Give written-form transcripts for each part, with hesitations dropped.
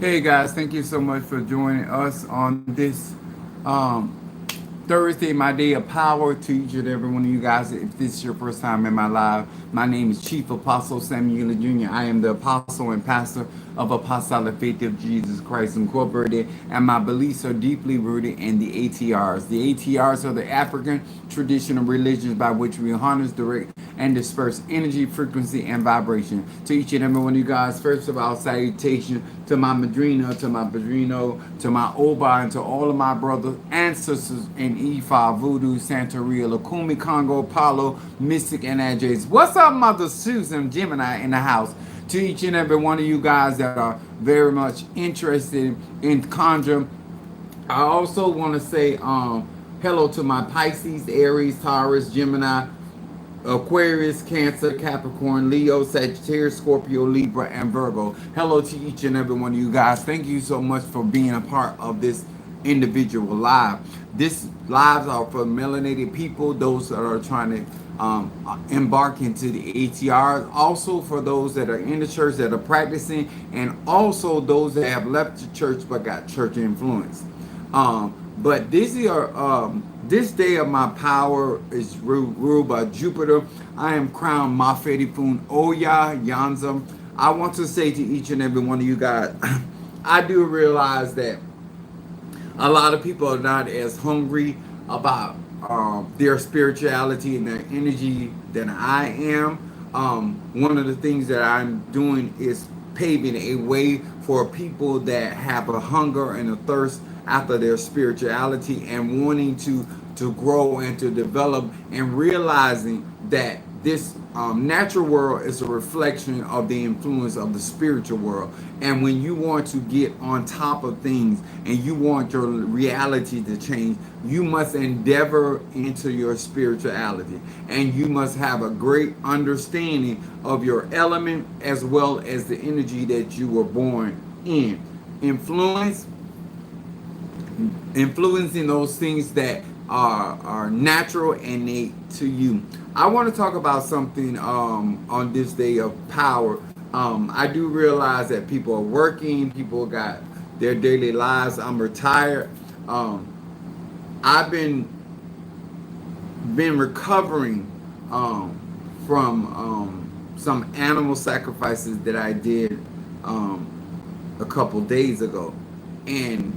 Hey guys, thank you so much for joining us on this um, Thursday, my day of power. To each and every one of you guys, if this is your first time in my live, my name is Chief Apostle Samuel Jr. I am the apostle and pastor of Apostolic Faith of Jesus Christ Incorporated, and my beliefs are deeply rooted in the ATRs. The ATRs are the African traditional religions by which we harness, direct, and disperse energy, frequency, and vibration. To each and every one of you guys, first of all, salutation to my Madrina, to my Padrino, to my Oba, and to all of my brothers and sisters in Ifa, Voodoo, Santeria, Lakumi, Congo, Apollo, Mystic, and Adjays. What's up, Mother Susan, Gemini in the house? To each and every one of you guys that are very much interested in conjuring, I also want to say hello to my Pisces, Aries, Taurus, Gemini, Aquarius, Cancer, Capricorn, Leo, Sagittarius, Scorpio, Libra, and Virgo. Hello to each and every one of you guys. Thank you so much for being a part of this individual live. This lives are for melanated people, those that are trying to embark into the ATRs. Also for those that are in the church that are practicing, and also those that have left the church but got church influence. But this day of my power is ruled by Jupiter. I am crowned Mafedifun Oya Yanzam. I want to say to each and every one of you guys, I do realize that a lot of people are not as hungry about their spirituality and their energy than I am. One of the things that I'm doing is paving a way for people that have a hunger and a thirst after their spirituality and wanting to grow and to develop, and realizing that this natural world is a reflection of the influence of the spiritual world. And when you want to get on top of things and you want your reality to change, you must endeavor into your spirituality, and you must have a great understanding of your element as well as the energy that you were born in. Influencing those things that are natural and innate to you. I want to talk about something on this day of power. I do realize that people are working, people got their daily lives. I'm retired. I've been recovering from some animal sacrifices that I did a couple days ago, and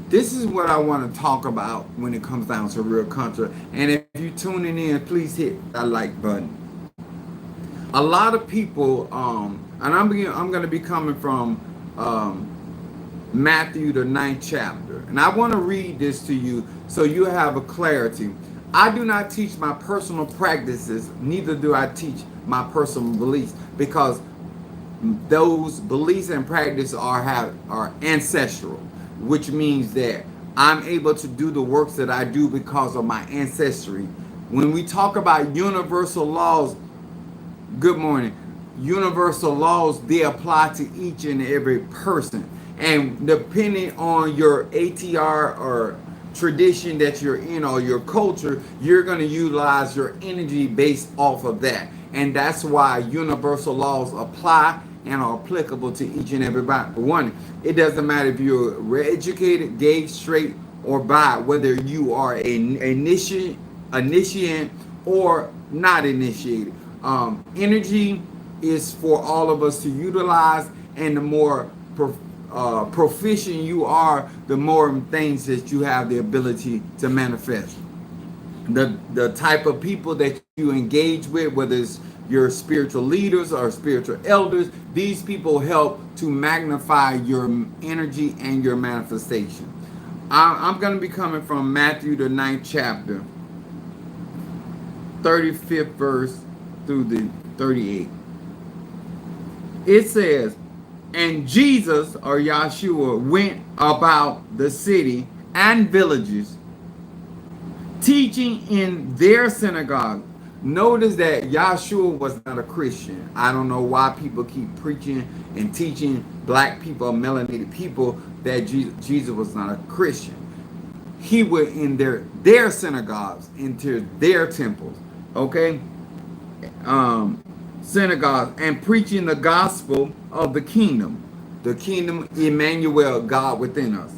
this is what I want to talk about when it comes down to real country. And if you're tuning in, please hit that like button. A lot of people, and I'm going to be coming from Matthew the 9th chapter, and I want to read this to you so you have a clarity. I do not teach my personal practices, neither do I teach my personal beliefs, because those beliefs and practices are ancestral, which means that I'm able to do the works that I do because of my ancestry. When we talk about universal laws, good morning, universal laws, they apply to each and every person. And depending on your ATR or tradition that you're in or your culture, you're going to utilize your energy based off of that. And that's why universal laws apply and are applicable to each and every one. It doesn't matter if you're educated, gay, straight, or bi, whether you are an initiate or not initiated. Energy is for all of us to utilize, and the more proficient you are, the more things that you have the ability to manifest. The type of people that you engage with, whether it's your spiritual leaders or spiritual elders, these people help to magnify your energy and your manifestation. I'm going to be coming from Matthew the 9th chapter, 35th verse through the 38th. It says, and Jesus, or Yahshua, went about the city and villages, teaching in their synagogue. Notice that Yahshua was not a Christian. I don't know why people keep preaching and teaching black people, melanated people, that Jesus was not a Christian. He went in their synagogues, into their temples, okay? Synagogues, and preaching the gospel of the kingdom, the kingdom Emmanuel, God within us.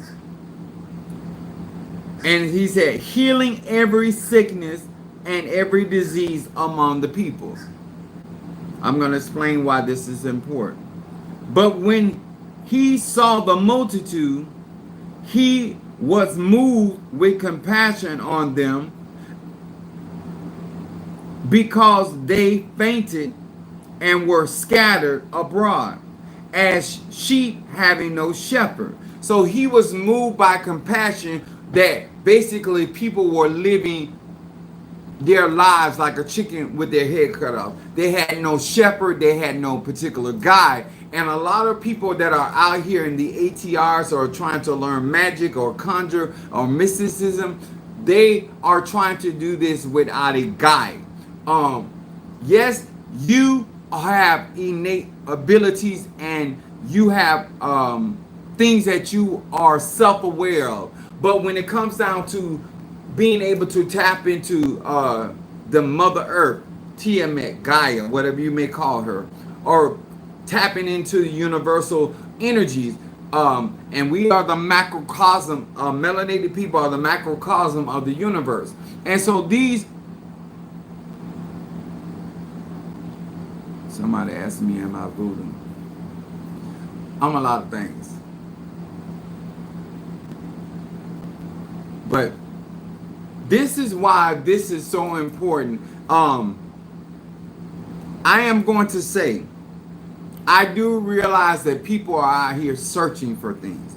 And he said, healing every sickness and every disease among the peoples. I'm going to explain why this is important. But when he saw the multitude, he was moved with compassion on them because they fainted and were scattered abroad as sheep having no shepherd. So he was moved by compassion that basically people were living their lives like a chicken with their head cut off. They had no shepherd, they had no particular guide. And a lot of people that are out here in the ATRs or trying to learn magic or conjure or mysticism, they are trying to do this without a guide. Yes, you have innate abilities and you have things that you are self-aware of. But when it comes down to being able to tap into the Mother Earth, Tiamat, Gaia, whatever you may call her, or tapping into the universal energies, and we are the macrocosm, melanated people are the macrocosm of the universe. And so these, somebody asked me, am I voodoo? I'm a lot of things. But this is why this is so important. I am going to say, I do realize that people are out here searching for things,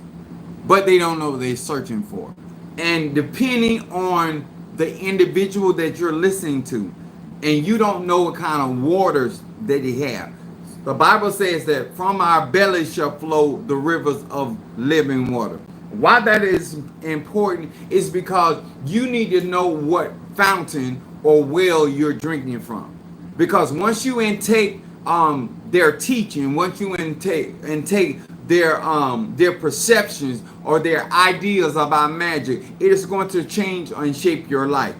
but they don't know what they're searching for. And depending on the individual that you're listening to, and you don't know what kind of waters that he have. The Bible says that from our belly shall flow the rivers of living water. Why that is important is because you need to know what fountain or well you're drinking from. Because once you intake their teaching, once you intake their perceptions or their ideas about magic, it is going to change and shape your life.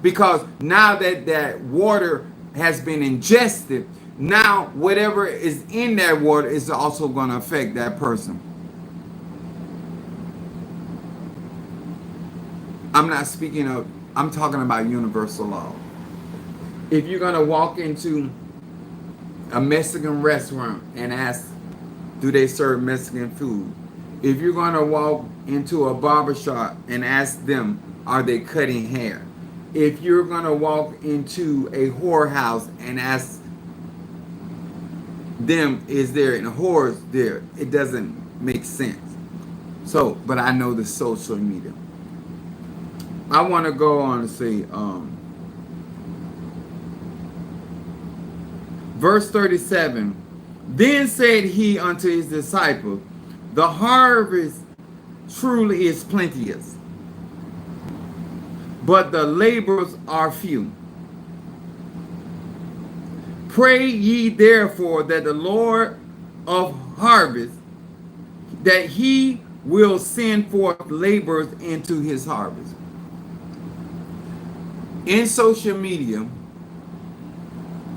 Because now that water has been ingested, now whatever is in that water is also going to affect that person. I'm not speaking of, I'm talking about universal law. If you're going to walk into a Mexican restaurant and ask, do they serve Mexican food? If you're going to walk into a barbershop and ask them, are they cutting hair? If you're going to walk into a whorehouse and ask them, is there any whores there? It doesn't make sense. So, but I know the social media. I want to go on and say, verse 37, then said he unto his disciples, the harvest truly is plenteous, but the laborers are few. Pray ye therefore that the Lord of harvest, that he will send forth laborers into his harvest. In social media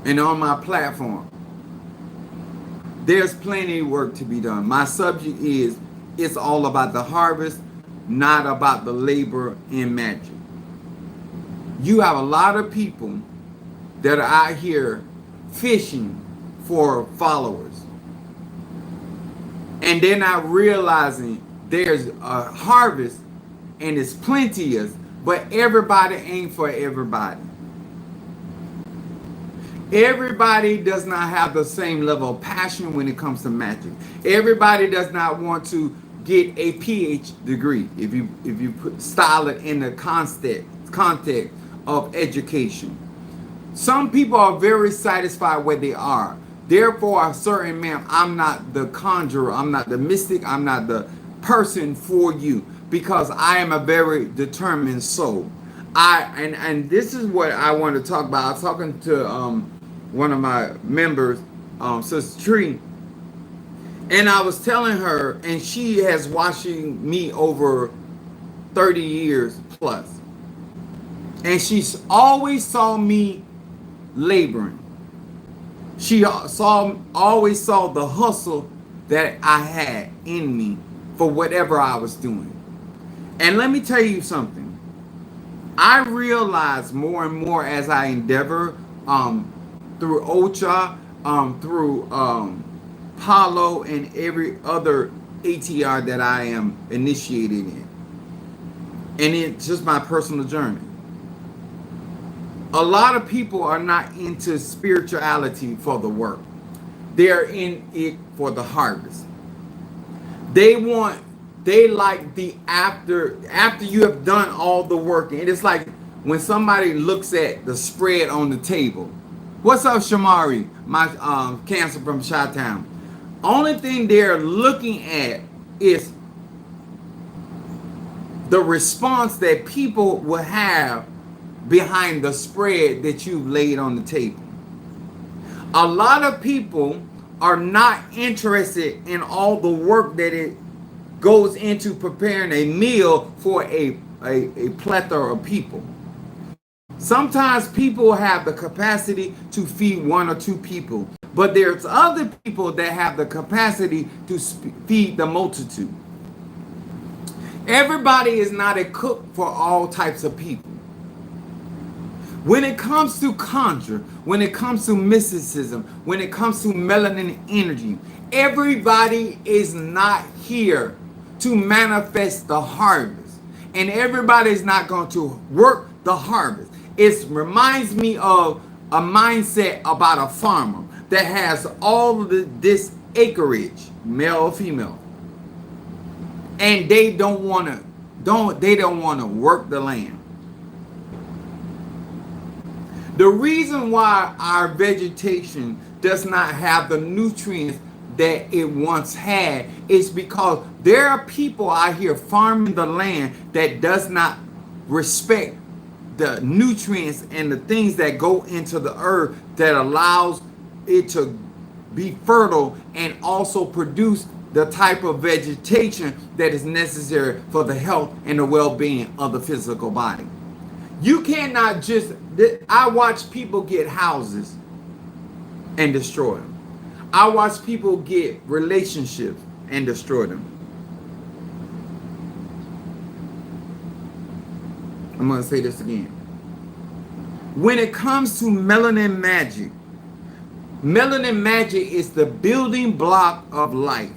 and on my platform, there's plenty of work to be done. My subject is, it's all about the harvest, not about the labor in magic. You have a lot of people that are out here fishing for followers, and they're not realizing there's a harvest and it's plenteous, but everybody ain't for everybody. Everybody does not have the same level of passion when it comes to magic. Everybody does not want to get a PhD degree if you style it in the context of education. Some people are very satisfied where they are. Therefore, a certain man, I'm not the conjurer, I'm not the mystic, I'm not the person for you, because I am a very determined soul. And this is what I want to talk about. I was talking to one of my members, Sister Tree, and I was telling her, and she has watching me over 30 years plus, and she's always saw me laboring. She always saw the hustle that I had in me for whatever I was doing. And let me tell you something. I realize more and more as I endeavor through Ocha, through Palo, and every other ATR that I am initiated in. And it's just my personal journey. A lot of people are not into spirituality for the work. They're in it for the harvest. They like the after you have done all the work. And it's like when somebody looks at the spread on the table. What's up, Shamari? My cancer from Chi-Town. Only thing they're looking at is the response that people will have behind the spread that you've laid on the table. A lot of people are not interested in all the work that it goes into preparing a meal for a plethora of people. Sometimes people have the capacity to feed one or two people, but there's other people that have the capacity to feed the multitude. Everybody is not a cook for all types of people. When it comes to conjure, when it comes to mysticism, when it comes to melanin energy, everybody is not here to manifest the harvest. And everybody is not going to work the harvest. It reminds me of a mindset about a farmer that has all of this acreage, male or female. And they don't want to work the land. The reason why our vegetation does not have the nutrients that it once had is because there are people out here farming the land that does not respect the nutrients and the things that go into the earth that allows it to be fertile and also produce the type of vegetation that is necessary for the health and the well-being of the physical body. You cannot just, I watch people get houses and destroy them. I watch people get relationships and destroy them. I'm going to say this again. When it comes to melanin magic is the building block of life.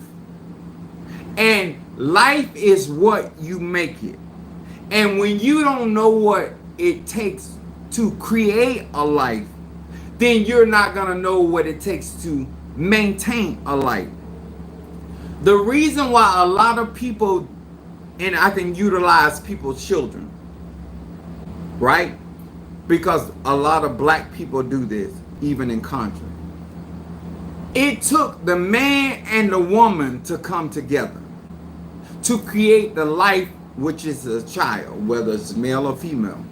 And life is what you make it. And when you don't know what it takes to create a life, then you're not going to know what it takes to maintain a life. The reason why a lot of people, and I can utilize people's children, right? Because a lot of black people do this, even in conjuring. It took the man and the woman to come together to create the life, which is a child, whether it's male or female.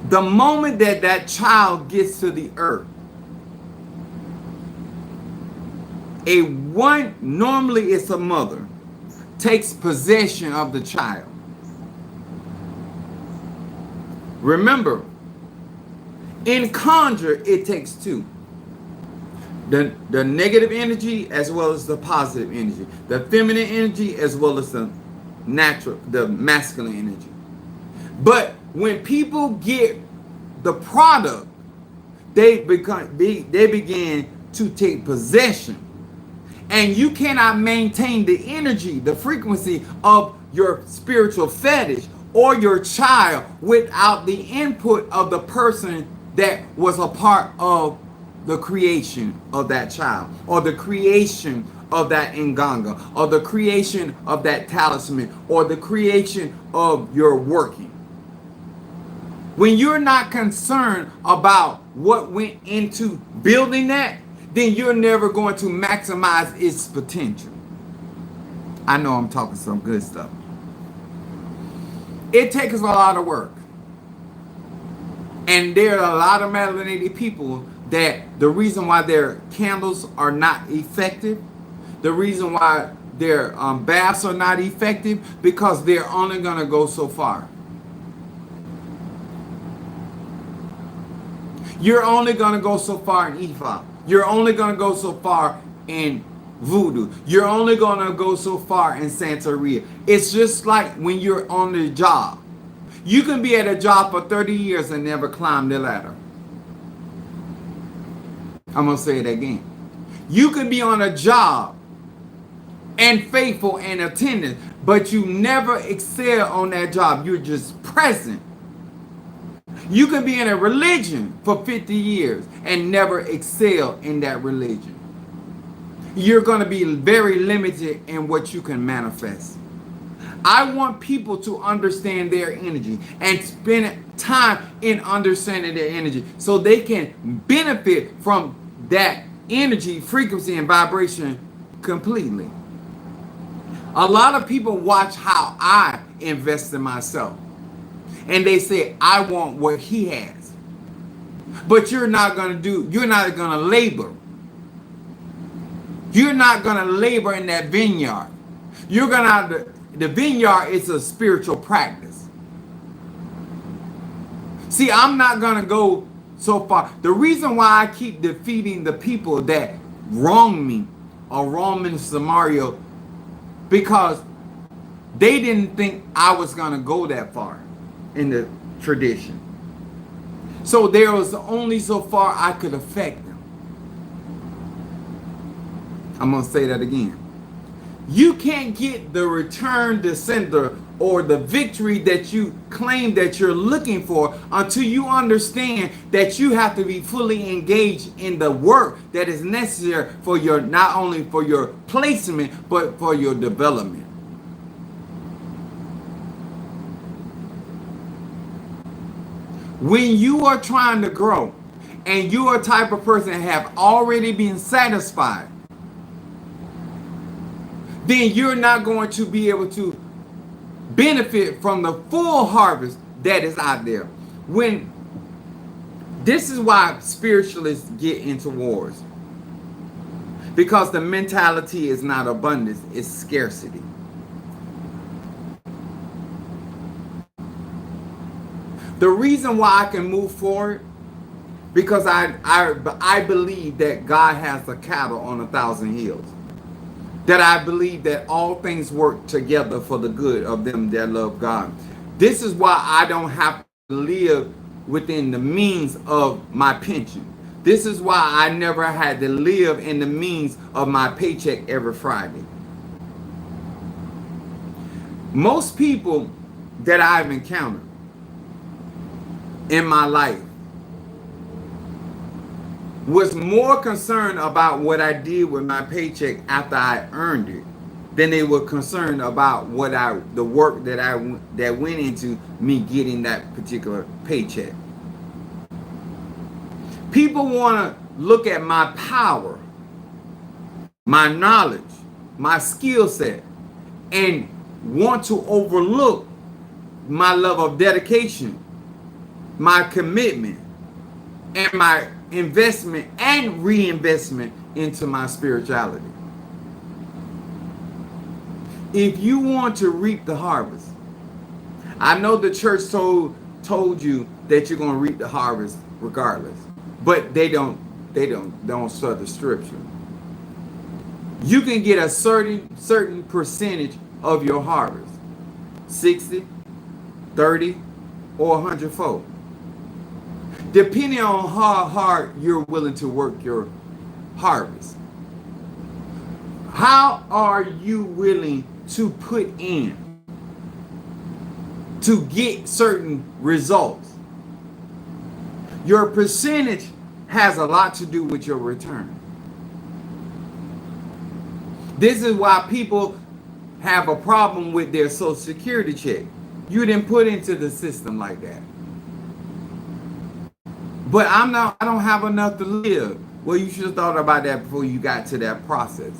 The moment that that child gets to the earth, normally it's a mother, takes possession of the child. Remember, in conjure, it takes two. The negative energy as well as the positive energy. The feminine energy as well as the masculine energy. But when people get the product, they begin to take possession. And you cannot maintain the energy, the frequency of your spiritual fetish or your child without the input of the person that was a part of the creation of that child, or the creation of that nganga, or the creation of that talisman, or the creation of your working. When you're not concerned about what went into building that, then you're never going to maximize its potential. I know I'm talking some good stuff. It takes a lot of work. And there are a lot of melanated people that the reason why their candles are not effective, the reason why their baths are not effective, because they're only going to go so far. You're only going to go so far in Ifa. You're only going to go so far in voodoo. You're only going to go so far in Santeria. It's just like when you're on the job. You can be at a job for 30 years and never climb the ladder. I'm going to say it again. You can be on a job and faithful and attendant, but you never excel on that job. You're just present. You can be in a religion for 50 years and never excel in that religion. You're going to be very limited in what you can manifest. I want people to understand their energy and spend time in understanding their energy so they can benefit from that energy, frequency, and vibration completely. A lot of people watch how I invest in myself. And they say, I want what he has. But you're not going to labor. You're not going to labor in that vineyard. You're going to, the vineyard is a spiritual practice. See, I'm not going to go so far. The reason why I keep defeating the people that wrong me or wrong Minister Mario, because they didn't think I was going to go that far in the tradition. So there was only so far I could affect them. I'm going to say that again. You can't get the return descender or the victory that you claim that you're looking for until you understand that you have to be fully engaged in the work that is necessary for your, not only for your placement, but for your development. When you are trying to grow and you are a type of person that have already been satisfied, then you're not going to be able to benefit from the full harvest that is out there. This is why spiritualists get into wars. Because the mentality is not abundance, it's scarcity. The reason why I can move forward, because I believe that God has the cattle on 1,000 hills. That I believe that all things work together for the good of them that love God. This is why I don't have to live within the means of my pension. This is why I never had to live in the means of my paycheck every Friday. Most people that I've encountered in my life was more concerned about what I did with my paycheck after I earned it than they were concerned about the work that went into me getting that particular paycheck. People want to look at my power, my knowledge, my skill set, and want to overlook my level of dedication, my commitment, and my investment and reinvestment into my spirituality. If you want to reap the harvest, I know the church told you that you're going to reap the harvest regardless, but they don't serve the scripture. You can get a certain percentage of your harvest, 60, 30, or 100-fold. Depending on how hard you're willing to work your harvest. How are you willing to put in to get certain results? Your percentage has a lot to do with your return. This is why people have a problem with their Social Security check. You didn't put into the system like that. But I don't have enough to live. Well, you should have thought about that before you got to that process.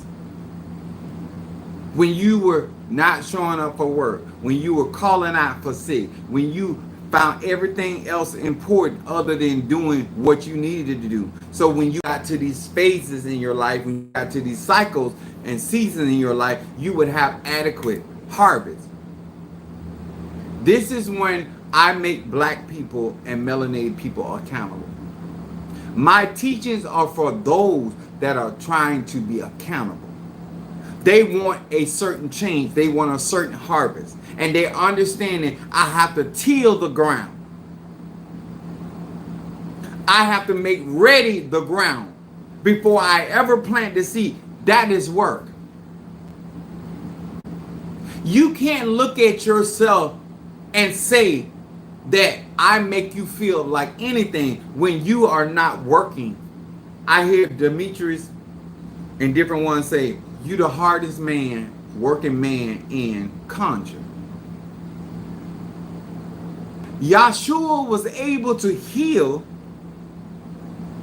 When you were not showing up for work, when you were calling out for sick, when you found everything else important other than doing what you needed to do. So when you got to these phases in your life, when you got to these cycles and seasons in your life, you would have adequate harvest. This is when I make black people and melanated people accountable. My teachings are for those that are trying to be accountable. They want a certain change. They want a certain harvest. And they're understanding I have to till the ground. I have to make ready the ground before I ever plant the seed. That is work. You can't look at yourself and say that I make you feel like anything when you are not working. I hear Demetrius and different ones say, you the hardest man, working man in conjuring. Yahshua was able to heal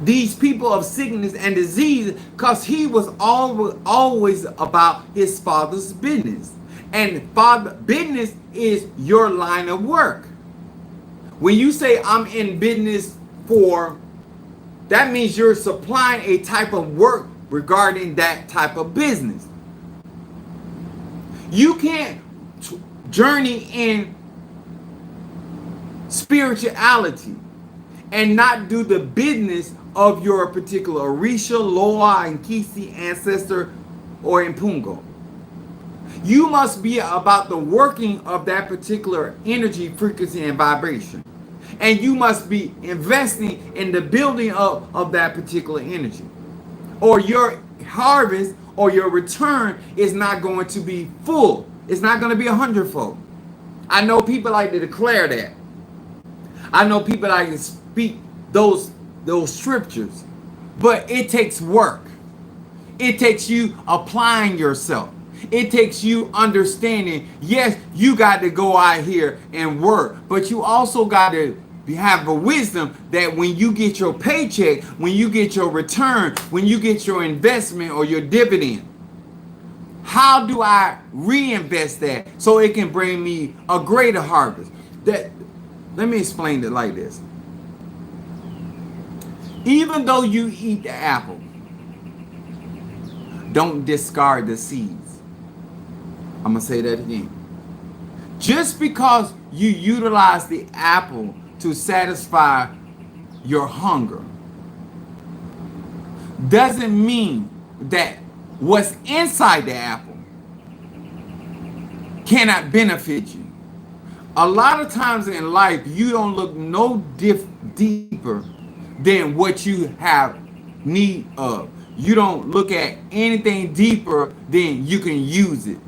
these people of sickness and disease because he was always about his Father's business. And Father business is your line of work. When you say I'm in business for, that means you're supplying a type of work regarding that type of business. You can't journey in spirituality and not do the business of your particular Orisha, Loa, and Kisi ancestor or Impungo. You must be about the working of that particular energy, frequency, and vibration. And you must be investing in the building of that particular energy. Or your harvest or your return is not going to be full. It's not going to be 100-fold. I know people like to declare that. I know people like to speak those scriptures. But it takes work. It takes you applying yourself. It takes you understanding, yes, you got to go out here and work, but you also got to have a wisdom that when you get your paycheck, when you get your return, when you get your investment or your dividend, how do I reinvest that so it can bring me a greater harvest? Let me explain it like this. Even though you eat the apple, don't discard the seeds. I'm going to say that again. Just because you utilize the apple to satisfy your hunger doesn't mean that what's inside the apple cannot benefit you. A lot of times in life, you don't look no deeper than what you have need of. You don't look at anything deeper than you can use it.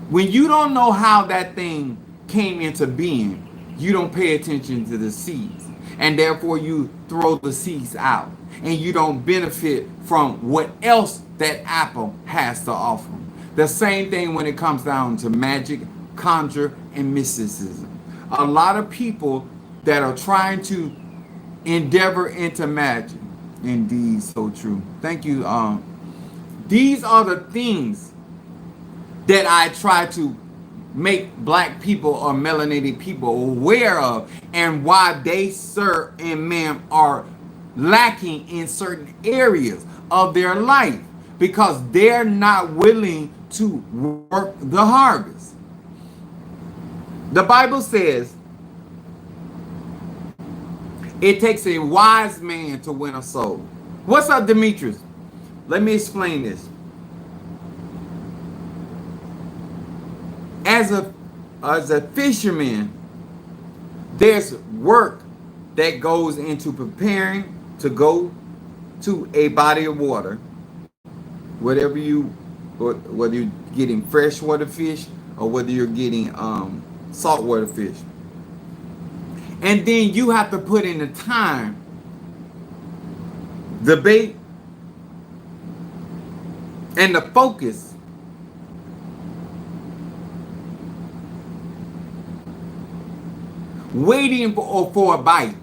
When you don't know how that thing came into being, you don't pay attention to the seeds. And therefore you throw the seeds out. And you don't benefit from what else that apple has to offer. The same thing when it comes down to magic, conjure, and mysticism. A lot of people that are trying to endeavor into magic. Indeed, so true. Thank you. These are the things that I try to make black people or melanated people aware of, and why they, sir and ma'am, are lacking in certain areas of their life because they're not willing to work the harvest. The Bible says it takes a wise man to win a soul. What's up, Demetrius? Let me explain this. As a fisherman, there's work that goes into preparing to go to a body of water, whether you're getting freshwater fish or whether you're getting saltwater fish. And then you have to put in the time, the bait, and the focus waiting for a bite.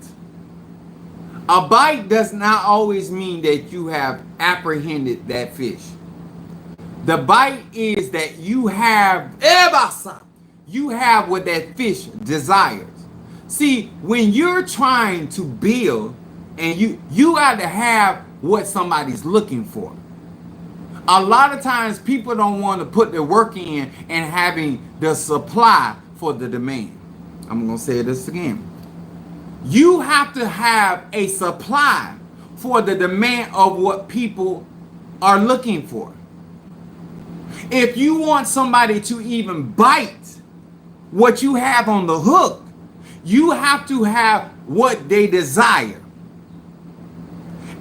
A bite does not always mean that you have apprehended that fish. The bite is that you have what that fish desires. See, when you're trying to build and you got to have what somebody's looking for. A lot of times people don't want to put the work in and having the supply for the demand. I'm going to say this again. You have to have a supply for the demand of what people are looking for. If you want somebody to even bite what you have on the hook, you have to have what they desire.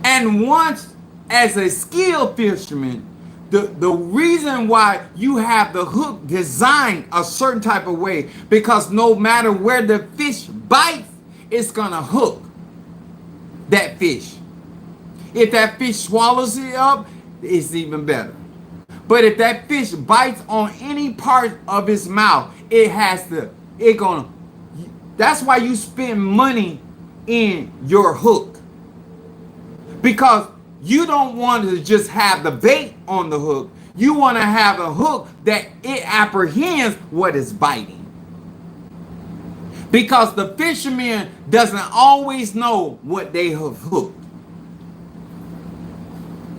And once, as a skilled fisherman, the reason why you have the hook designed a certain type of way, because no matter where the fish bites, it's gonna hook that fish. If that fish swallows it up, it's even better. But if that fish bites on any part of its mouth, that's why you spend money in your hook. Because you don't want to just have the bait on the hook. You want to have a hook that it apprehends what is biting. Because the fisherman doesn't always know what they have hooked.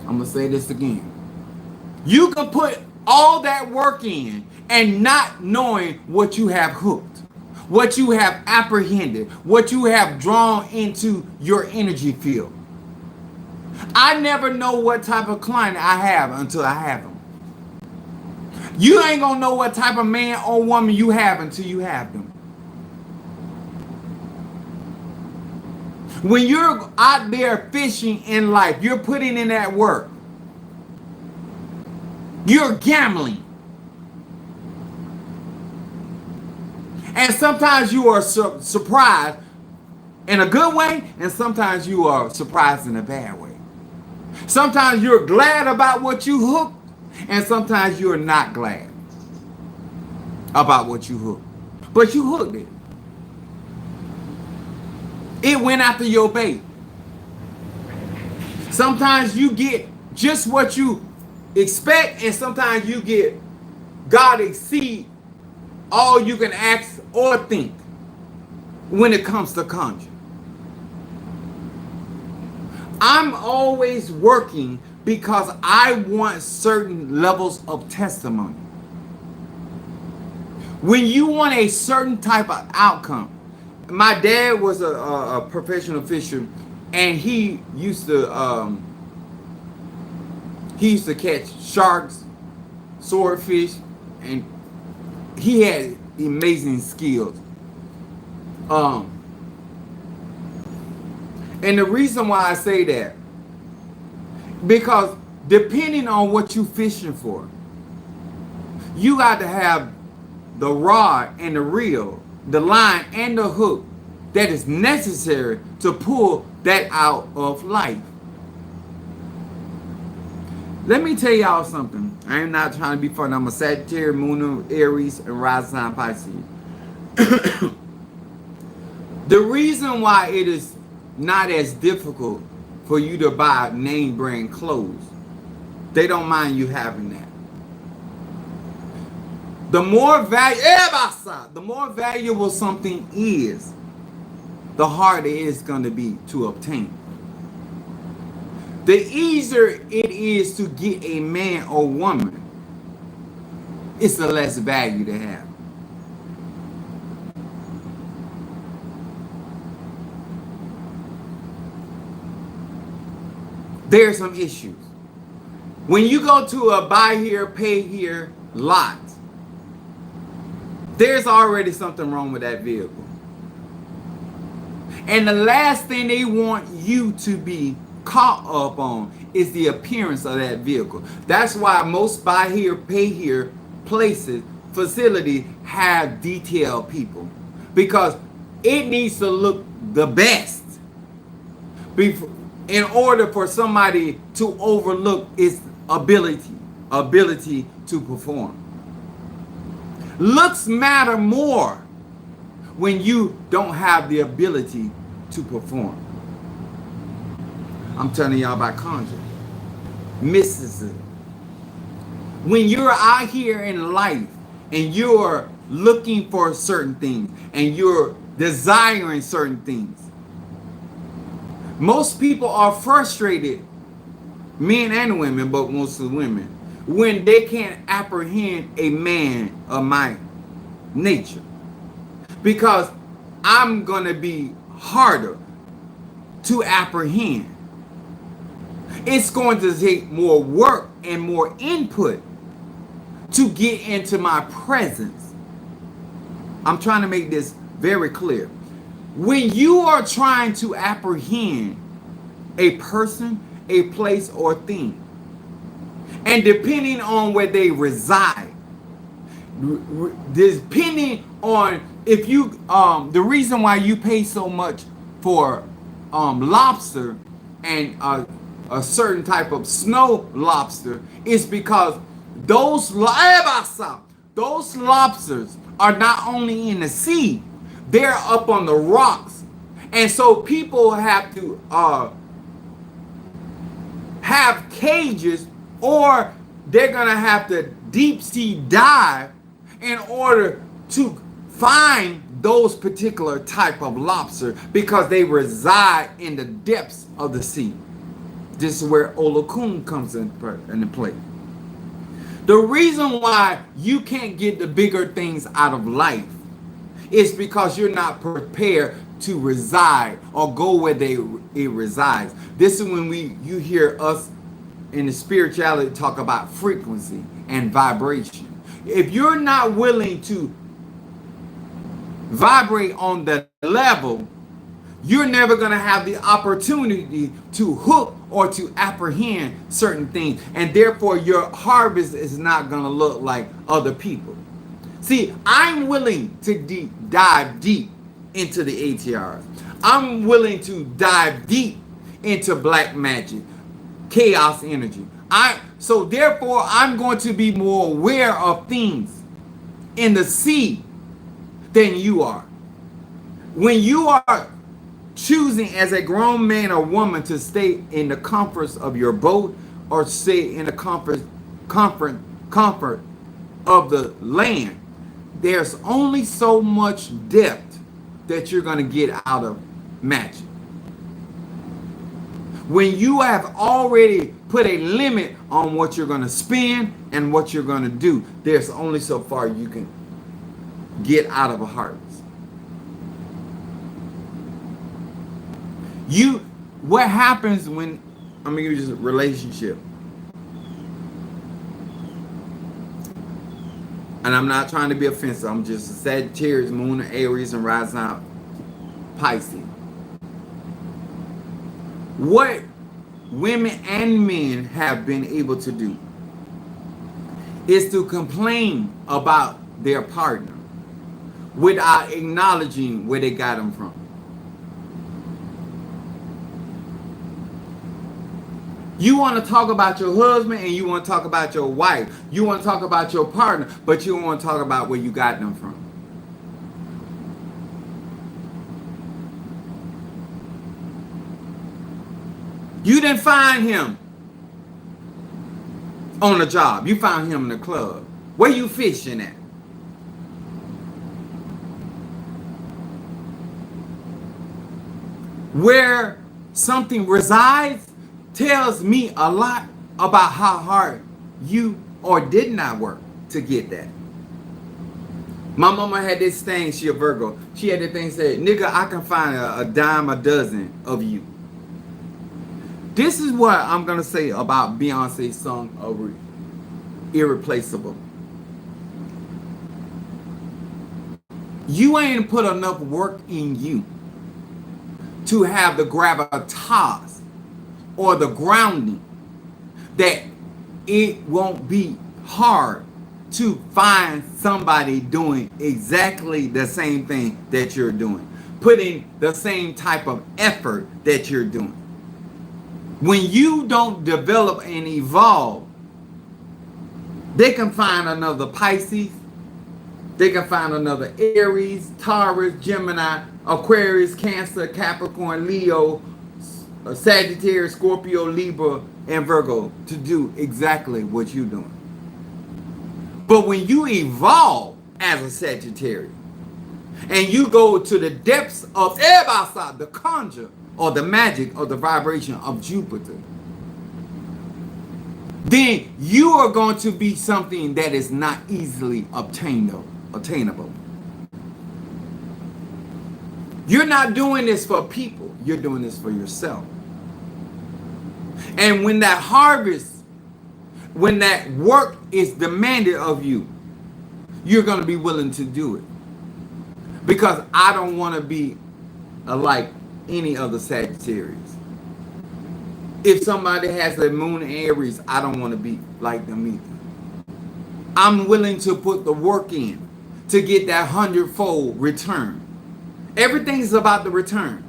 I'm going to say this again. You can put all that work in and not knowing what you have hooked, what you have apprehended, what you have drawn into your energy field. I never know what type of client I have until I have them. You ain't gonna know what type of man or woman you have until you have them. When you're out there fishing in life, you're putting in that work. You're gambling. And sometimes you are surprised in a good way, and sometimes you are surprised in a bad way. Sometimes you're glad about what you hooked, and sometimes you're not glad about what you hooked. But you hooked it. It went after your bait. Sometimes you get just what you expect, and sometimes you get God exceed all you can ask or think when it comes to conjuring. I'm always working because I want certain levels of testimony. When you want a certain type of outcome, my dad was a professional fisher, and he used to catch sharks, swordfish, and he had amazing skills. And the reason why I say that, because depending on what you're fishing for, you got to have the rod and the reel, the line and the hook that is necessary to pull that out of life. Let me tell y'all something. I am not trying to be funny. I'm a Sagittarius, Moon, Aries, and rising sign Pisces. The reason why it is not as difficult for you to buy name brand clothes, they don't mind you having that. The more valuable something is, the harder it is going to be to obtain. The easier it is to get a man or woman, it's the less value to have. There are some issues. When you go to a buy here, pay here lot, there's already something wrong with that vehicle. And the last thing they want you to be caught up on is the appearance of that vehicle. That's why most buy here, pay here places, facilities have detailed people. Because it needs to look the best in order for somebody to overlook its ability to perform. Looks matter more when you don't have the ability to perform. I'm telling y'all about conjuring. Mysticism. When you're out here in life and you're looking for certain things and you're desiring certain things, most people are frustrated, men and women, but mostly women, when they can't apprehend a man of my nature. Because I'm going to be harder to apprehend It's going to take more work and more input to get into my presence. I'm trying to make this very clear. When you are trying to apprehend a person, a place, or thing, and depending on where they reside, depending on if you the reason why you pay so much for lobster and a certain type of snow lobster is because those lobsters are not only in the sea, they're up on the rocks, and so people have to have cages, or they're gonna have to deep sea dive in order to find those particular type of lobster, because they reside in the depths of the sea. This is where Olokun comes into play. The reason why you can't get the bigger things out of life is because you're not prepared to reside or go where it resides. This is when you hear us in the spirituality talk about frequency and vibration. If you're not willing to vibrate on that level, you're never going to have the opportunity to hook or to apprehend certain things, and therefore your harvest is not going to look like other people. See, I'm willing to dive deep into the ATRs. I'm willing to dive deep into black magic, chaos energy. So therefore I'm going to be more aware of things in the sea than you are. When you are choosing as a grown man or woman to stay in the comforts of your boat or stay in the comfort of the land, there's only so much depth that you're going to get out of magic. When you have already put a limit on what you're going to spend and what you're going to do, there's only so far you can get out of a harvest. What happens when, I'm going to use a relationship. And I'm not trying to be offensive. I'm just a Sagittarius, Moon, Aries, and rising out Pisces. What women and men have been able to do is to complain about their partner without acknowledging where they got them from. You want to talk about your husband and you want to talk about your wife. You want to talk about your partner, but you don't want to talk about where you got them from. You didn't find him on the job. You found him in the club. Where you fishing at? Where something resides tells me a lot about how hard you or did not work to get that. My mama had this thing, she a Virgo. She had this thing said, nigga, I can find a dime a dozen of you. This is what I'm going to say about Beyonce's song over Irreplaceable. You ain't put enough work in you to have the gravitas or the grounding that it won't be hard to find somebody doing exactly the same thing that you're doing, putting the same type of effort that you're doing. When you don't develop and evolve, they can find another Pisces, they can find another Aries, Taurus, Gemini, Aquarius, Cancer, Capricorn, Leo, Sagittarius, Scorpio, Libra, and Virgo to do exactly what you're doing. But when you evolve as a Sagittarius and you go to the depths of the conjure or the magic or the vibration of Jupiter, then you are going to be something that is not easily obtainable. You're not doing this for people. You're doing this for yourself. And when that harvest, when that work is demanded of you, you're going to be willing to do it. Because I don't want to be like any other Sagittarius. If somebody has the moon in Aries, I don't want to be like them either. I'm willing to put the work in to get that 100-fold return. Everything's about the return.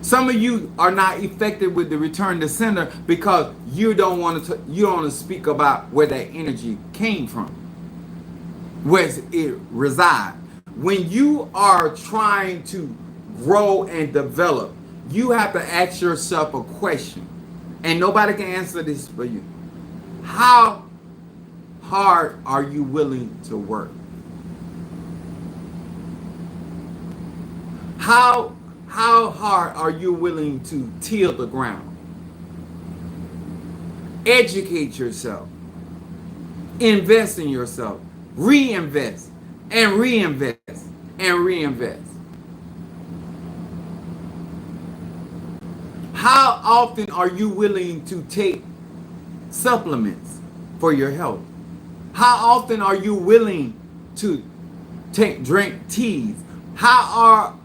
Some of you are not effective with the return to sender because you don't want to speak about where that energy came from, where it resides. When you are trying to grow and develop, you have to ask yourself a question, and nobody can answer this for you. How hard are you willing to work? How hard are you willing to till the ground? Educate yourself. Invest in yourself. Reinvest and reinvest and reinvest. How often are you willing to take supplements for your health? How often are you willing to drink teas? How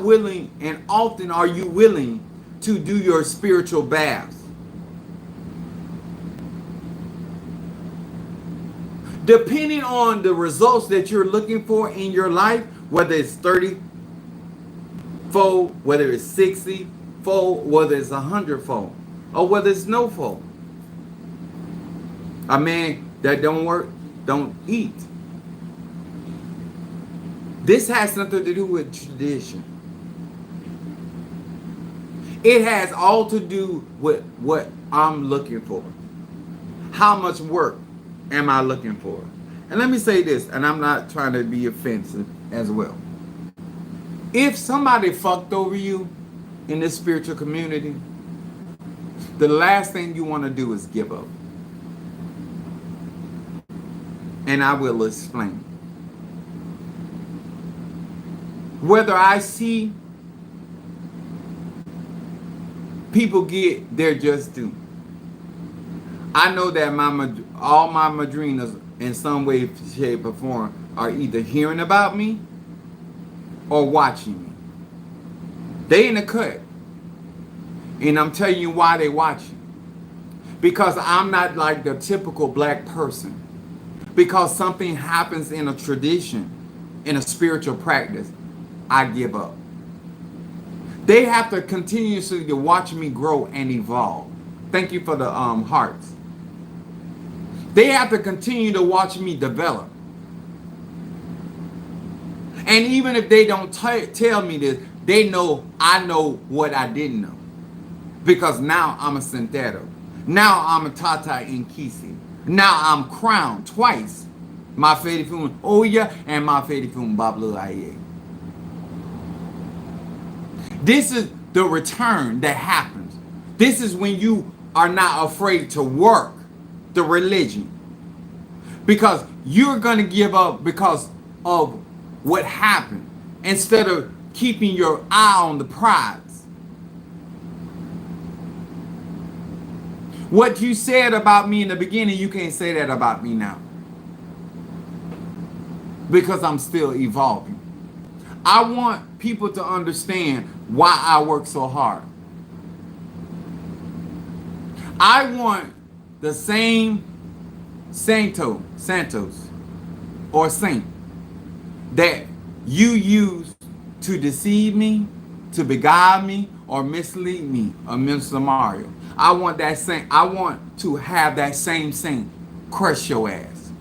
willing and often are you willing to do your spiritual baths? Depending on the results that you're looking for in your life, whether it's 30-fold, whether it's 60-fold, whether it's 100-fold, or whether it's no fold. A man that don't work, don't eat. This has nothing to do with tradition. It has all to do with what I'm looking for. How much work am I looking for? And let me say this, and I'm not trying to be offensive as well. If somebody fucked over you in this spiritual community, the last thing you want to do is give up. And I will explain. Whether I see people get their just due, I know that all my madrinas in some way, shape, or form are either hearing about me or watching me. They in the cut. And I'm telling you why they watching. Because I'm not like the typical black person. Because something happens in a tradition, in a spiritual practice, I give up. They have to continuously to watch me grow and evolve. Thank you for the hearts. They have to continue to watch me develop. And even if they don't tell me this, they know I know what I didn't know. Because now I'm a Syntheto. Now I'm a Tata Nkisi. Now I'm crowned twice. My Fedi Fun Oya and my Fedi Fun Bablu Aye. This is the return that happens. This is when you are not afraid to work the religion. Because you're going to give up because of what happened instead of keeping your eye on the prize. What you said about me in the beginning, you can't say that about me now. Because I'm still evolving. I want people to understand why I work so hard. I want the same Santos or saint that you use to deceive me, to beguile me, or mislead me, or Mr. Mario. I want that saint. I want to have that same saint crush your ass.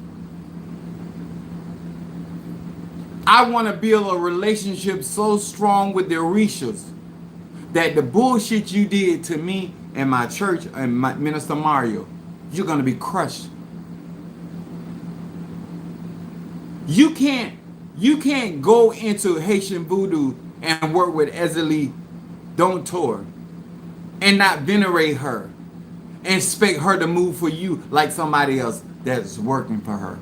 I want to build a relationship so strong with the Orishas that the bullshit you did to me and my church and my Minister Mario, you're going to be crushed. You can't go into Haitian voodoo and work with Ezeli Dontor and not venerate her and expect her to move for you like somebody else that's working for her.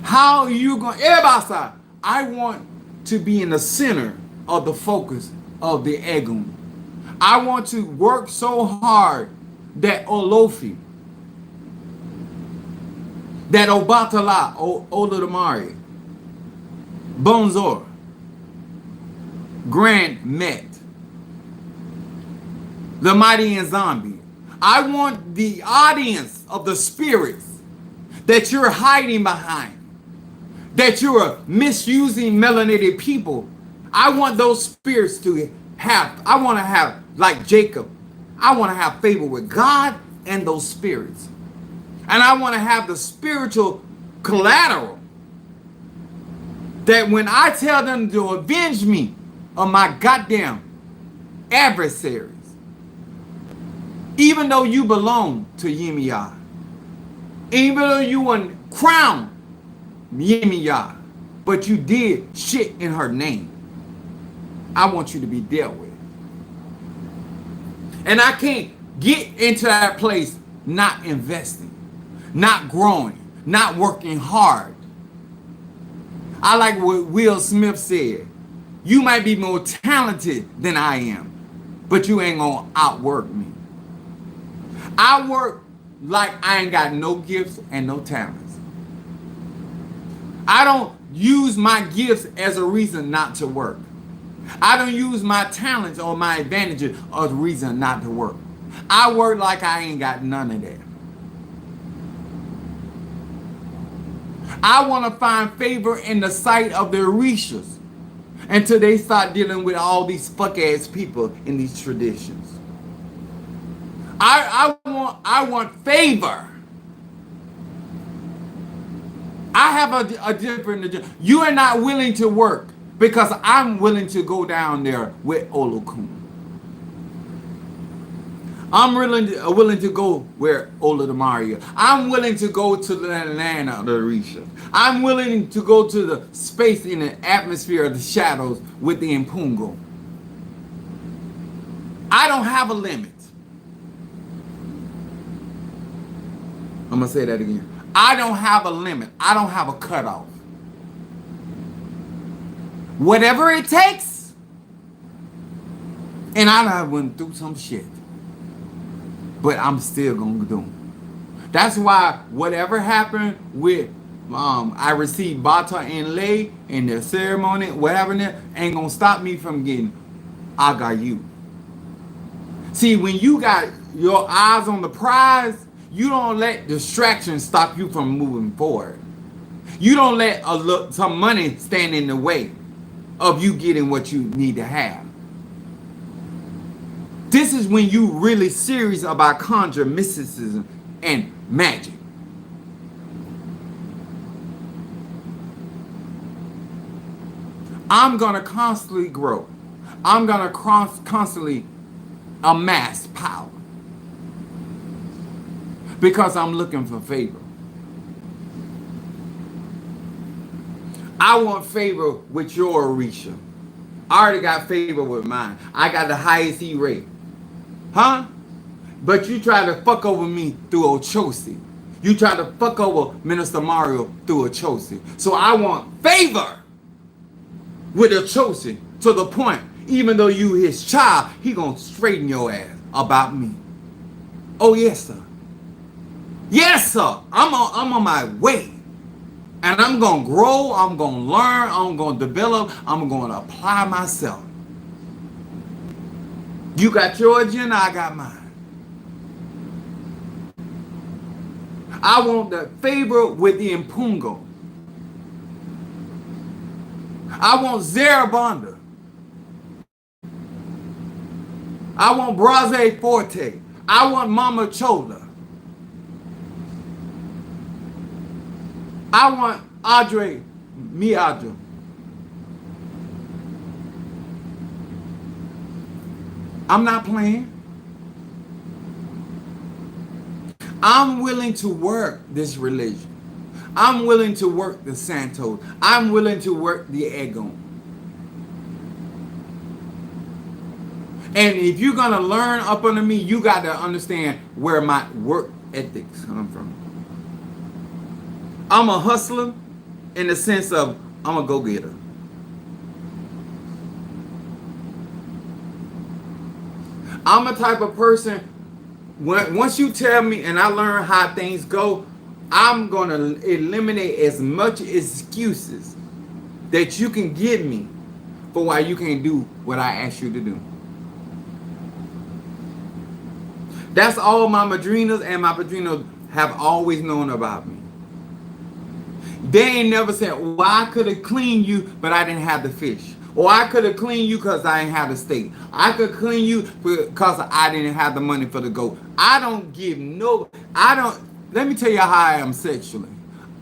How are you going? I want to be in the center of the focus of the Egun. I want to work so hard that Olofi, that Obatala, Olodamari, Bonzor, Grand Met, the Mighty and Zombie. I want the audience of the spirits that you're hiding behind, that you're misusing melanated people. I want those spirits to have, I want to have, like Jacob, I want to have favor with God and those spirits. And I want to have the spiritual collateral that when I tell them to avenge me of my goddamn adversaries, even though you belong to Yemiya, even though you were crowned Yemiya, but you did shit in her name, I want you to be dealt with. And I can't get into that place not investing, not growing, not working hard. I like what Will Smith said. You might be more talented than I am, but you ain't gonna outwork me. I work like I ain't got no gifts and no talents. I don't use my gifts as a reason not to work. I don't use my talents or my advantages as a reason not to work. I work like I ain't got none of that. I want to find favor in the sight of the Orishas until they start dealing with all these fuck-ass people in these traditions. I want favor. I have a different agenda. You are not willing to work because I'm willing to go down there with Olokun. I'm willing to go where Olodamaria. I'm willing to go to the land of the Orisha. I'm willing to go to the space in the atmosphere of the shadows with the Impungo. I don't have a limit. I'm going to say that again. I don't have a limit. I don't have a cutoff. Whatever it takes, and I done went through some shit, but I'm still going to do it. That's why whatever happened with, I received Bata and Lay in their ceremony, whatever, ain't going to stop me from getting I got you. See, when you got your eyes on the prize, you don't let distractions stop you from moving forward. You don't let some money stand in the way of you getting what you need to have. This is when you really serious about conjure, mysticism, and magic. I'm going to constantly grow. I'm going to constantly amass power. Because I'm looking for favor. I want favor with your Orisha. I already got favor with mine. I got the highest E-rate. Huh? But you try to fuck over me through Ochosi. You try to fuck over Minister Mario through Ochosi. So I want favor with Ochosi to the point, even though you his child, he gonna straighten your ass about me. Oh yes, sir. Yes, sir. I'm on my way. And I'm going to grow. I'm going to learn. I'm going to develop. I'm going to apply myself. You got your agenda. I got mine. I want the favor with the Impungo. I want Zarabanda. I want Braze Forte. I want Mama Chola. I want Audrey Miadjo. I'm not playing. I'm willing to work this religion. I'm willing to work the Santos. I'm willing to work the Egon. And if you're going to learn up under me, you got to understand where my work ethics come from. I'm a hustler in the sense of I'm a go-getter. I'm a type of person, once you tell me and I learn how things go, I'm going to eliminate as much excuses that you can give me for why you can't do what I asked you to do. That's all my madrinas and my padrinos have always known about me. They ain't never said, well, I could have cleaned you, but I didn't have the fish. Or I could have cleaned you because I didn't have the steak. I could clean you because I didn't have the money for the goat. Let me tell you how I am sexually.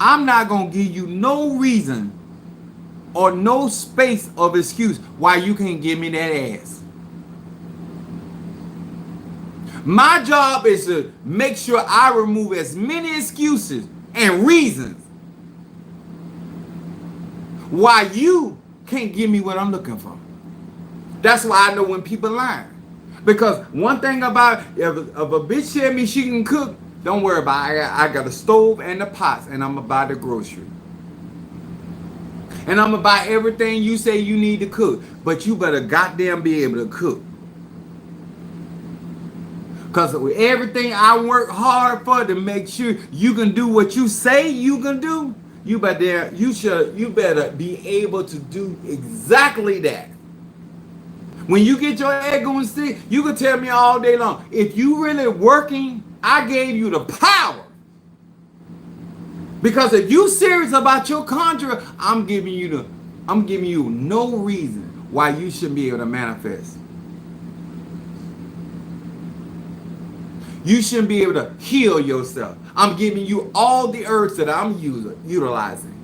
I'm not going to give you no reason or no space of excuse why you can't give me that ass. My job is to make sure I remove as many excuses and reasons why you can't give me what I'm looking for. That's why I know when people lie. Because one thing about if a bitch tell me she can cook, don't worry about it. I got a stove and the pots, and I'm gonna buy the grocery. And I'm gonna buy everything you say you need to cook. But you better goddamn be able to cook. Because with everything I work hard for to make sure you can do what you say you can do, you better be able to do exactly that. When you get your egg on stick, you can tell me all day long. If you really working, I gave you the power. Because if you serious about your conjurer, I'm giving you no reason why you shouldn't be able to manifest. You shouldn't be able to heal yourself. I'm giving you all the herbs that I'm utilizing.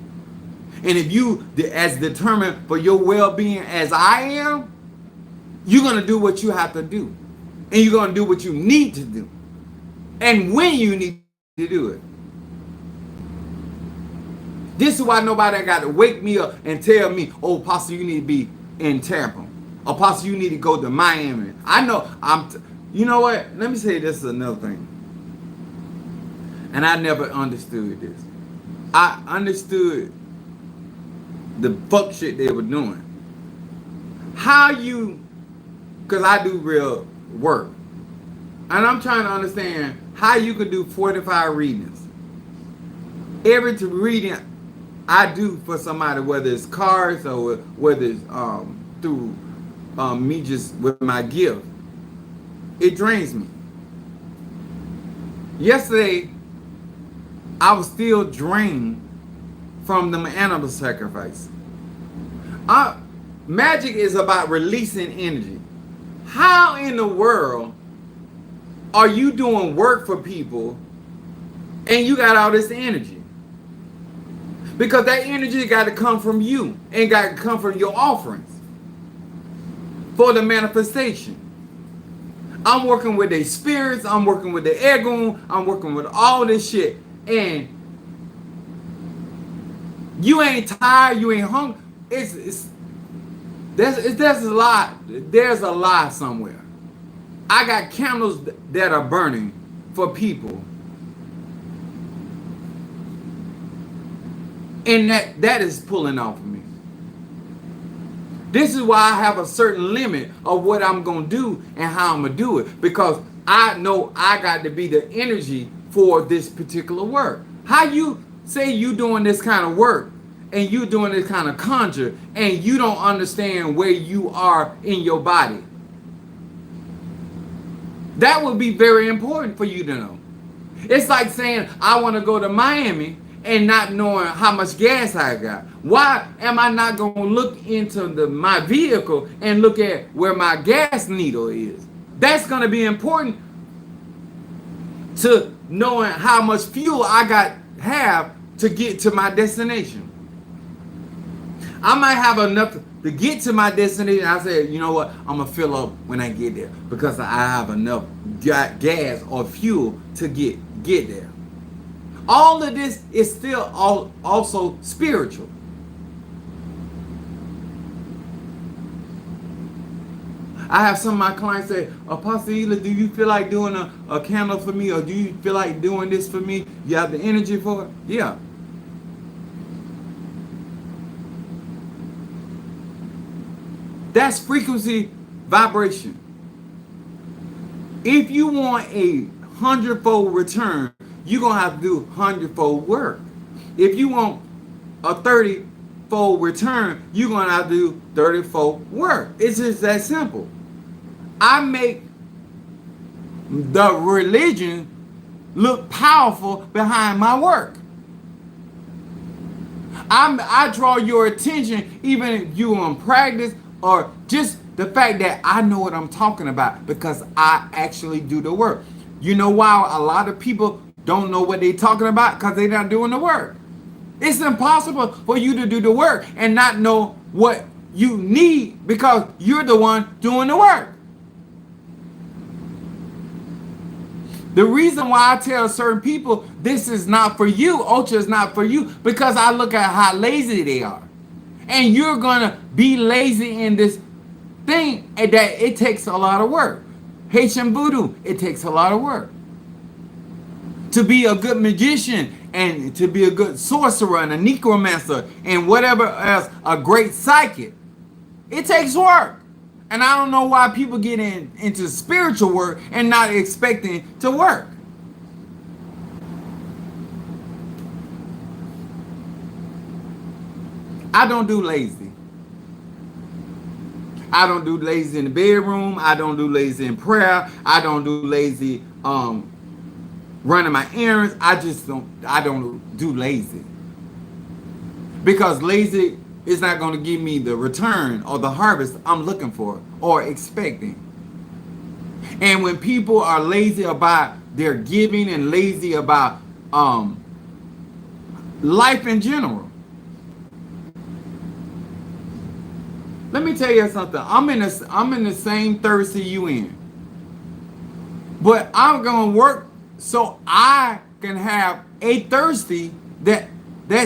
And if you as determined for your well-being as I am, you're going to do what you have to do. And you're going to do what you need to do. And when you need to do it. This is why nobody got to wake me up and tell me, oh, Apostle, you need to be in Tampa. Apostle, you need to go to Miami. I know you know what? Let me say this is another thing. And I never understood this. I understood the fuck shit they were doing. Because I do real work. And I'm trying to understand how you could do 45 readings. Every reading I do for somebody, whether it's cards or whether it's through me just with my gift, it drains me. Yesterday, I was still drained from the animal sacrifice. Magic is about releasing energy. How in the world are you doing work for people and you got all this energy? Because that energy got to come from you and got to come from your offerings for the manifestation. I'm working with their spirits. I'm working with the ego. I'm working with all this shit. And you ain't tired. You ain't hungry. There's a lie. There's a lie somewhere. I got candles that are burning for people. And that is pulling off of me. This is why I have a certain limit of what I'm going to do and how I'm going to do it. Because I know I got to be the energy for this particular work. How you say you doing this kind of work and you doing this kind of conjure and you don't understand where you are in your body? That would be very important for you to know. It's like saying I want to go to Miami and not knowing how much gas I got. Why am I not going to look into my vehicle and look at where my gas needle is? That's going to be important to knowing how much fuel I have to get to my destination. I might have enough to get to my destination. I said, you know what? I'm going to fill up when I get there because I have enough gas or fuel to get there. All of this is still also spiritual. I have some of my clients say, Apostle Ela, do you feel like doing a candle for me? Or do you feel like doing this for me? You have the energy for it? Yeah. That's frequency vibration. If you want a hundredfold return, you're going to have to do hundredfold work. If you want a 30-fold return, you're going to have to do 30-fold work. It's just that simple. I make the religion look powerful behind my work. I draw your attention, even if you're on practice or just the fact that I know what I'm talking about because I actually do the work. You know why a lot of people don't know what they're talking about? Because they're not doing the work. It's impossible for you to do the work and not know what you need because you're the one doing the work. The reason why I tell certain people this is not for you, Ultra is not for you, because I look at how lazy they are. And you're going to be lazy in this thing that it takes a lot of work. Haitian voodoo, it takes a lot of work. To be a good magician and to be a good sorcerer and a necromancer and whatever else, a great psychic, it takes work. And I don't know why people get into spiritual work and not expecting to work. I don't do lazy. I don't do lazy in the bedroom. I don't do lazy in prayer. I don't do lazy running my errands. I don't do lazy. Because lazy is not going to give me the return or the harvest I'm looking for or expecting. And when people are lazy about their giving and lazy about life in general, let me tell you something. I'm in the same thirsty you in. But I'm going to work so I can have a thirsty that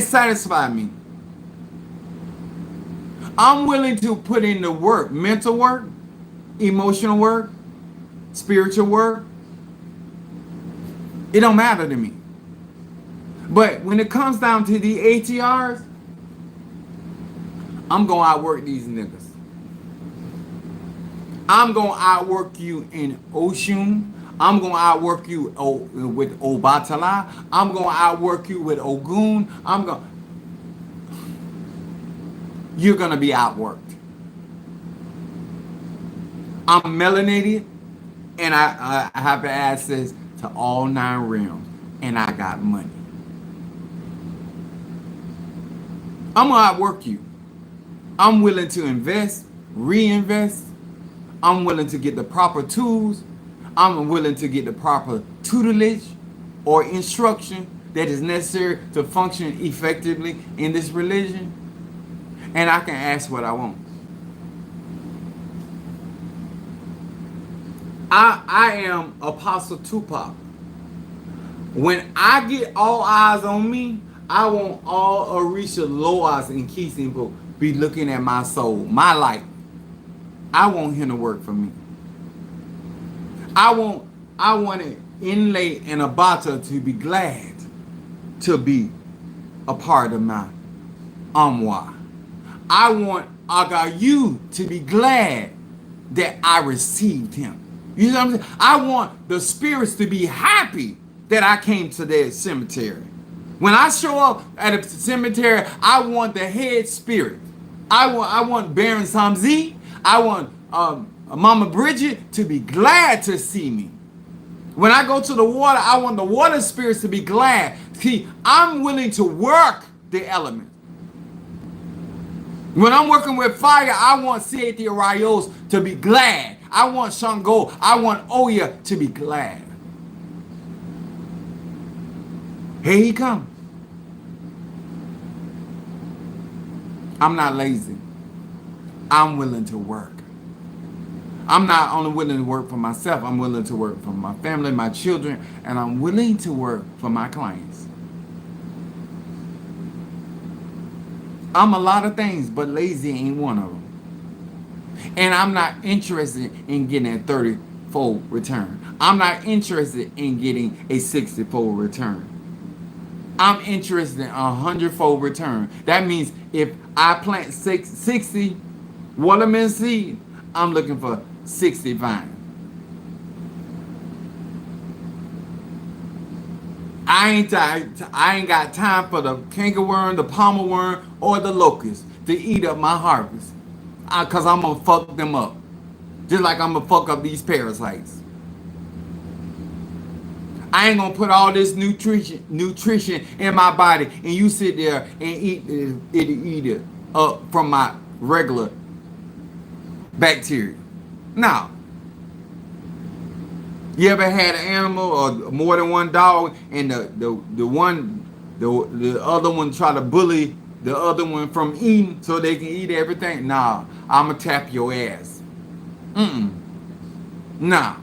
satisfies me. I'm willing to put in the work, mental work, emotional work, spiritual work. It don't matter to me. But when it comes down to the ATRs, I'm going to outwork these niggas. I'm going to outwork you in Oshun. I'm going to outwork you with Obatala. I'm going to outwork you with Ogun. You're going to be outworked. I'm melanated, and I have access to all 9 realms, and I got money. I'm going to outwork you. I'm willing to invest, reinvest. I'm willing to get the proper tools. I'm willing to get the proper tutelage or instruction that is necessary to function effectively in this religion. And I can ask what I want. I am Apostle Tupac. When I get all eyes on me, I want all Orisha Loas and Kisimbo be looking at my soul, my life. I want him to work for me. I want an inlay and a bata to be glad to be a part of my Amwa. I want Agayu to be glad that I received him. You know what I'm saying? I want the spirits to be happy that I came to their cemetery. When I show up at a cemetery, I want the head spirit. I want Baron Samzi. I want Mama Bridget to be glad to see me. When I go to the water, I want the water spirits to be glad. See, I'm willing to work the elements. When I'm working with fire, I want Siete Rayos to be glad. I want Shango, I want Oya to be glad. Here he comes. I'm not lazy. I'm willing to work. I'm not only willing to work for myself, I'm willing to work for my family, my children, and I'm willing to work for my clients. I'm a lot of things, but lazy ain't one of them. And I'm not interested in getting a 30-fold return. I'm not interested in getting a 60-fold return. I'm interested in a 100-fold return. That means if I plant 60 watermelon seed, I'm looking for 60 vine. I ain't got time for the cankerworm, the palmer worm, or the locust to eat up my harvest. Cause I'm gonna fuck them up. Just like I'm gonna fuck up these parasites. I ain't gonna put all this nutrition in my body and you sit there and eat it up from my regular bacteria. Now, you ever had an animal or more than one dog and the other one try to bully the other one from eating so they can eat everything? Nah, I'ma tap your ass. Nah.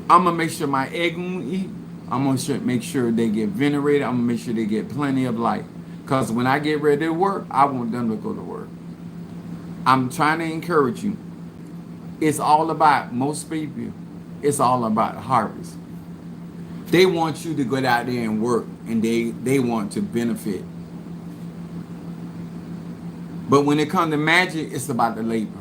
I'm gonna make sure my egg won't eat. I'm gonna make sure they get venerated. I'm gonna make sure they get plenty of light. Cause when I get ready to work, I want them to go to work. I'm trying to encourage you. It's all about most people. It's all about harvest. They want you to go out there and work, and they want to benefit. But when it comes to magic, it's about the labor.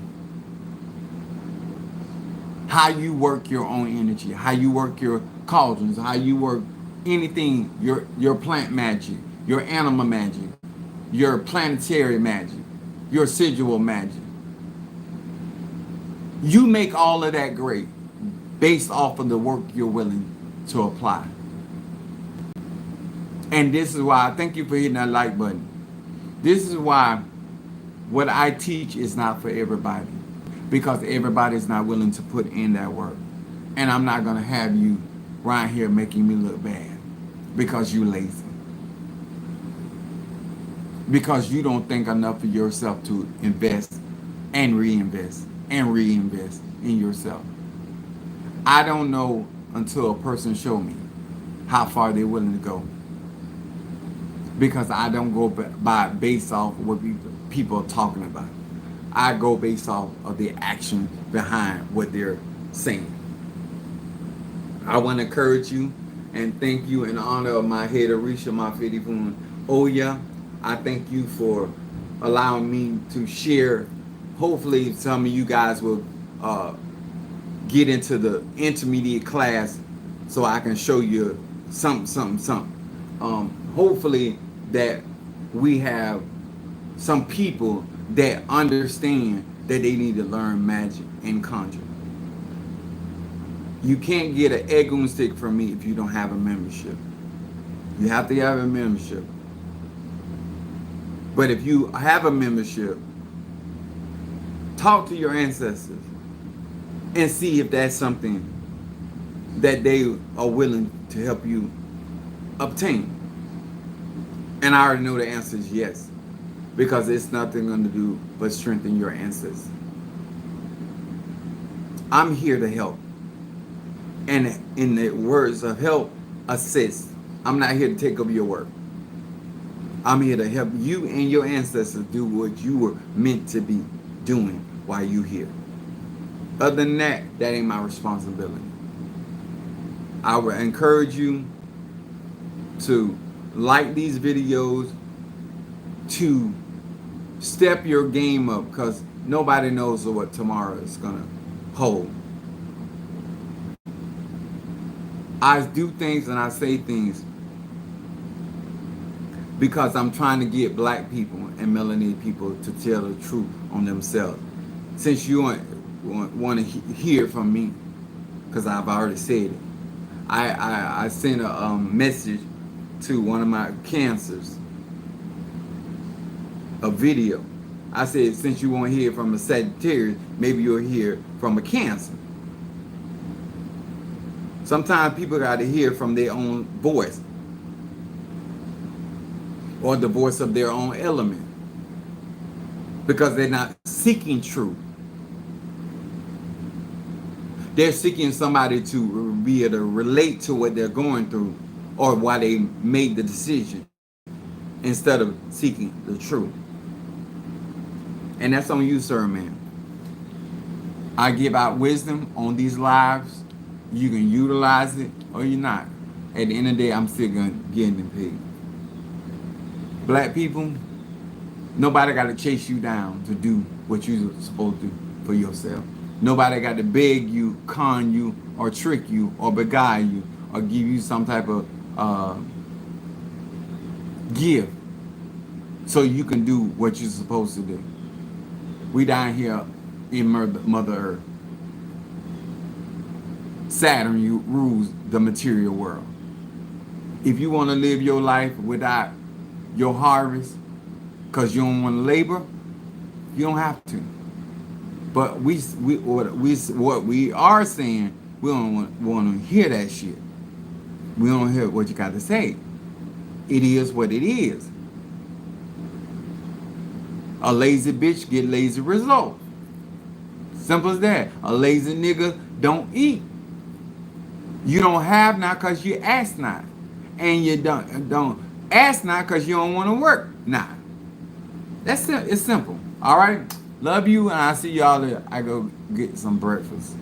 How you work your own energy, how you work your cauldrons, how you work anything, your plant magic, your animal magic, your planetary magic, your sigil magic. You make all of that great based off of the work you're willing to apply. And this is why, thank you for hitting that like button. This is why what I teach is not for everybody. Because everybody's not willing to put in that work. And I'm not going to have you right here making me look bad. Because you lazy. Because you don't think enough of yourself to invest and reinvest in yourself. I don't know until a person show me how far they're willing to go. Because I don't go by based off of what people are talking about. I go based off of the action behind what they're saying. I want to encourage you and thank you in honor of my head Arisha Mafidifun Oya. I thank you for allowing me to share. Hopefully some of you guys will get into the intermediate class so I can show you something. Hopefully that we have some people that understand that they need to learn magic and conjuring. You can't get an egg on stick from me if you don't have a membership. You have to have a membership. But if you have a membership, talk to your ancestors and see if that's something that they are willing to help you obtain. And I already know the answer is yes. Because it's nothing going to do but strengthen your ancestors. I'm here to help. And in the words of help, assist. I'm not here to take over your work. I'm here to help you and your ancestors do what you were meant to be doing while you're here. Other than that, that ain't my responsibility. I would encourage you to like these videos, to step your game up, because nobody knows what tomorrow is going to hold. I do things and I say things because I'm trying to get black people and melanated people to tell the truth on themselves. Since you want to hear from me, because I've already said it, I sent a message to one of my cancers, a video. I said, since you won't hear from a Sagittarius, maybe you'll hear from a Cancer. Sometimes people got to hear from their own voice or the voice of their own element because they're not seeking truth. They're seeking somebody to be able to relate to what they're going through or why they made the decision instead of seeking the truth. And that's on you, sir, man. I give out wisdom on these lives. You can utilize it or you're not. At the end of the day, I'm still getting paid. Black people, nobody got to chase you down to do what you're supposed to do for yourself. Nobody got to beg you, con you, or trick you, or beguile you, or give you some type of gift so you can do what you're supposed to do. We down here in Mother Earth. Saturn rules the material world. If you want to live your life without your harvest, because you don't want to labor, you don't have to. But what we are saying, we don't want to hear that shit. We don't hear what you got to say. It is what it is. A lazy bitch get lazy results. Simple as that. A lazy nigga don't eat. You don't have now because you ask not. And you don't ask not because you don't want to work. Nah. It's simple. All right? Love you, and I'll see y'all later. I go get some breakfast.